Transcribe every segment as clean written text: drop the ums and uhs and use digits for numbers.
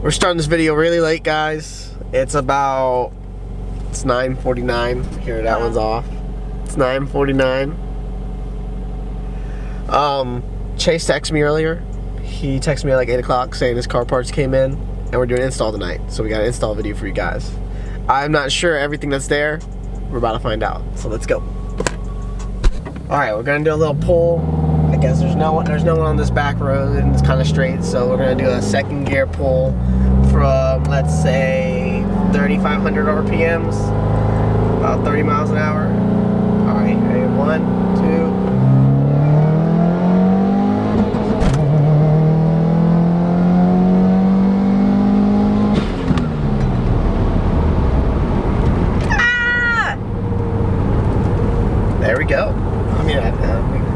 We're starting this video really late, guys. It's 9:49. Here, that one's off. It's 9:49. Chase texted me earlier. He texted me at like 8 o'clock saying his car parts came in and we're doing an install tonight. So we got an install video for you guys. I'm not sure everything that's there. We're about to find out. So let's go. Alright, we're gonna do a little pull. I guess there's no one on this back road and it's kind of straight, so we're gonna do a second gear pull from, let's say, 3,500 RPMs, about 30 miles an hour. Alright, ready? 1, 2. There we go. I mean, it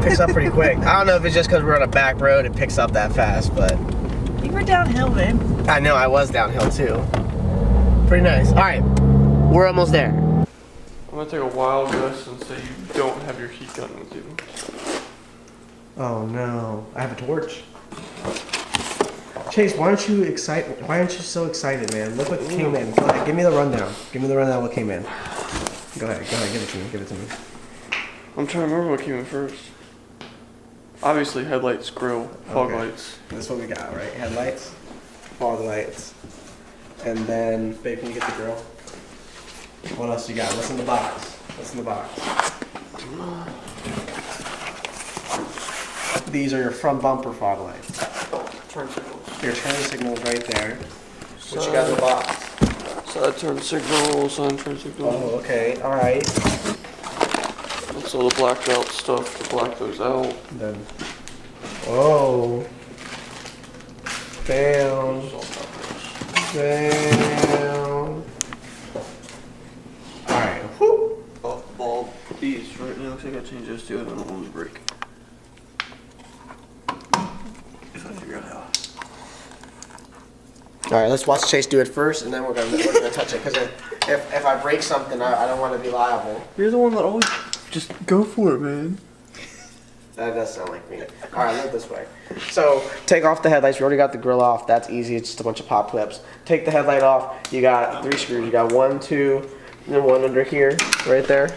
picks up pretty quick. I don't know if it's just because we're on a back road, it picks up that fast, but... You were downhill, babe. I know, I was downhill too. Pretty nice. Alright, we're almost there. I'm gonna take a wild guess and say you don't have your heat gun with you. Oh no, I have a torch. Chase, why aren't you so excited, man? Look what came in. Go ahead, give me the rundown. Give me the rundown of what came in. Go ahead, give it to me. I'm trying to remember what came in first. Obviously, headlights, grill, fog lights. That's what we got, right? Headlights, fog lights, and then, babe, can you get the grill? What else you got? What's in the box? What's in the box? These are your front bumper fog lights. Turn signals. Your turn signals right there. What you got in the box? Side turn signal, sign turn signal. Oh, okay, alright. That's all the blacked out stuff to black those out. Then, whoa. Down. Down. Alright, whoop. Off the bulb. These right now, looks like I gotta change those two, I don't know when to break. If I figure out how. Alright, let's watch Chase do it first, and then we're gonna touch it. Because if I break something, I don't want to be liable. You're the one that always just go for it, man. That does sound like me. Alright, look this way. So, take off the headlights. We already got the grill off. That's easy. It's just a bunch of pop clips. Take the headlight off. You got 3 screws. You got 1, 2, and 1 under here, right there.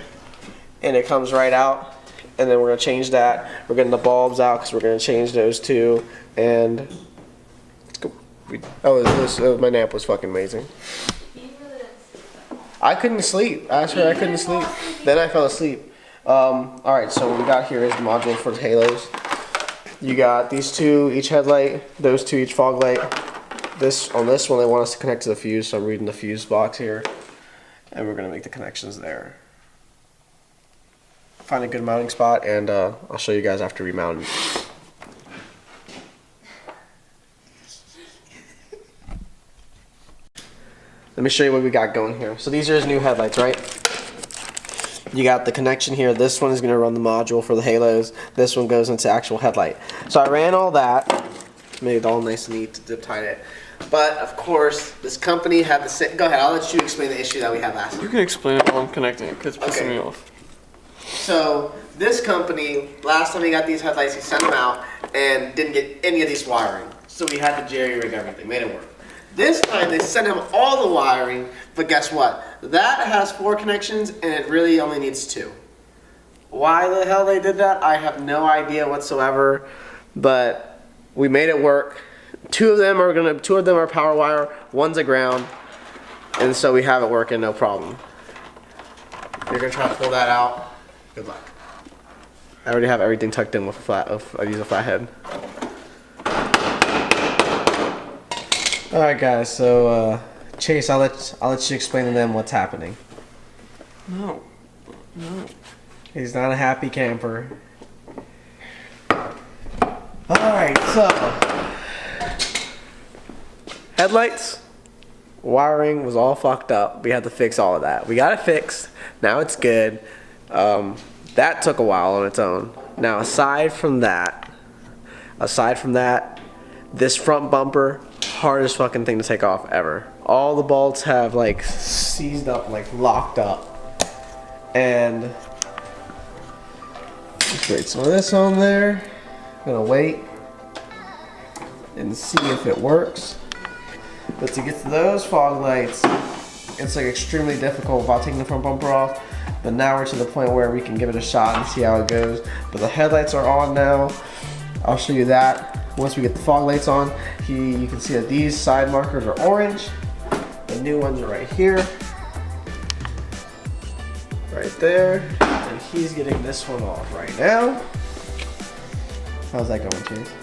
And it comes right out. And then we're going to change that. We're getting the bulbs out because we're going to change those too. And let's go. My nap was fucking amazing. I couldn't sleep. I swear I couldn't sleep. Then I fell asleep. Alright, so what we got here is the module for the halos. You got these two, each headlight, those two, each fog light. On this one, they want us to connect to the fuse, so I'm reading the fuse box here. And we're going to make the connections there. Find a good mounting spot, and I'll show you guys after we mount it. Let me show you what we got going here. So these are his new headlights, right? You got the connection here. This one is going to run the module for the halos. This one goes into actual headlight. So I ran all that, made it all nice and neat, zip tied it. But of course, this company had the same. Go ahead, I'll let you explain the issue that we had last time. You can explain it while I'm connecting it, because it's pissing me off. So this company, last time he got these headlights, he sent them out and didn't get any of these wiring. So we had to jerry-rig everything, made it work. This time they sent him all the wiring, but guess what? That has 4 connections and it really only needs 2. Why the hell they did that, I have no idea whatsoever, but we made it work. 2 of them are power wire, 1's a ground, and so we have it working, no problem. You're gonna try to pull that out. Good luck. I already have everything tucked in with a flat. I use a flathead. All right, guys. So Chase, I'll let you explain to them what's happening. No. He's not a happy camper. All right. So headlights, wiring was all fucked up. We had to fix all of that. We got it fixed. Now it's good. That took a while on its own. Now aside from that, this front bumper, hardest fucking thing to take off ever. All the bolts have like seized up, like locked up. And grate some of this on there. I'm gonna wait and see if it works. But to get to those fog lights, it's like extremely difficult without taking the front bumper off. But now we're to the point where we can give it a shot and see how it goes. But the headlights are on now. I'll show you that once we get the fog lights on. You can see that these side markers are orange. The new ones are right here. Right there. And he's getting this one off right now. How's that going, Chase?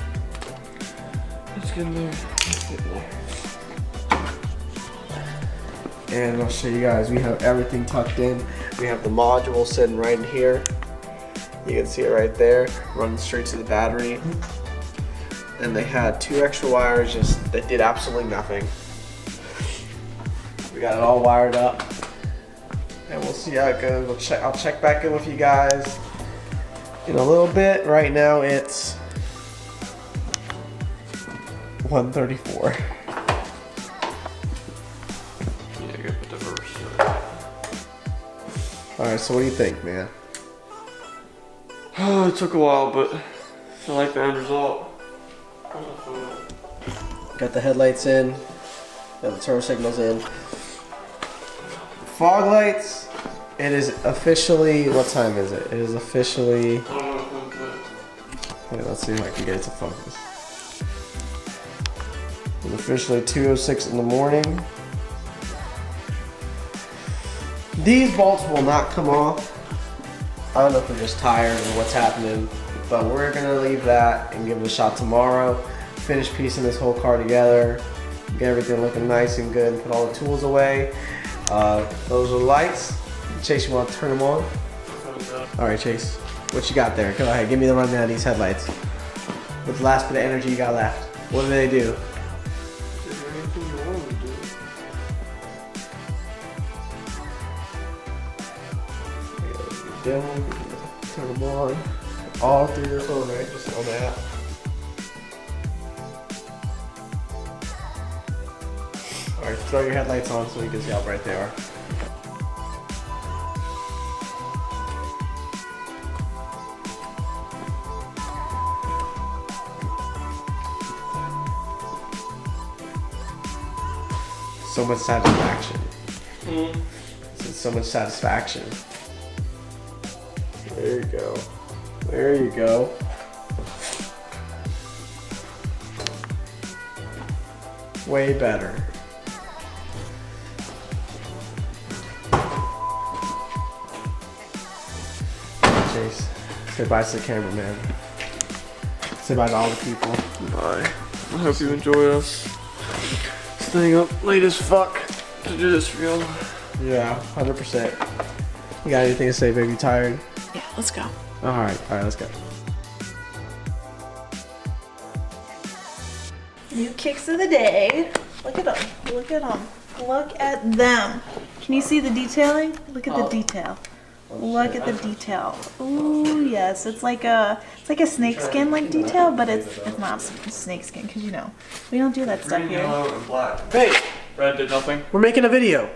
It's getting there. And I'll show you guys, we have everything tucked in. We have the module sitting right in here. You can see it right there, running straight to the battery. And they had 2 extra wires that did absolutely nothing. We got it all wired up. And we'll see how it goes. I'll check back in with you guys in a little bit. Right now it's 134. Alright, so what do you think, man? Oh, it took a while, but I like the end result. Got the headlights in, got the turn signals in. Fog lights, it is officially, what time is it? It is officially, wait, let's see if I can get it to focus. It's officially 2:06 in the morning. These bolts will not come off. I don't know if they're just tired or what's happening, but we're gonna leave that and give it a shot tomorrow. Finish piecing this whole car together, get everything looking nice and good, and put all the tools away. Those are the lights. Chase, you want to turn them on? All right, Chase, what you got there? Go ahead, give me the rundown of these headlights. What's the last bit of energy you got left? What do they do? Is there anything you want to do? Turn them on. All through your phone, right? Just on the app. Alright, throw your headlights on so you can see how bright they are. So much satisfaction. So much satisfaction. There you go. There you go. Way better. Chase, say bye to the cameraman. Say bye to all the people. Bye. I hope you enjoy us staying up late as fuck to do this for y'all. Yeah, 100%. You got anything to say, baby? Tired? Yeah, let's go. Alright, let's go. New kicks of the day. Look at them. Look at them. Look at them. Can you see the detailing? Look at the detail. Look at the detail. Ooh, yes. It's like a snakeskin like detail, but it's not snakeskin because you know we don't do that stuff Green, here. yellow, and black. Hey, Red did nothing. we're making a video.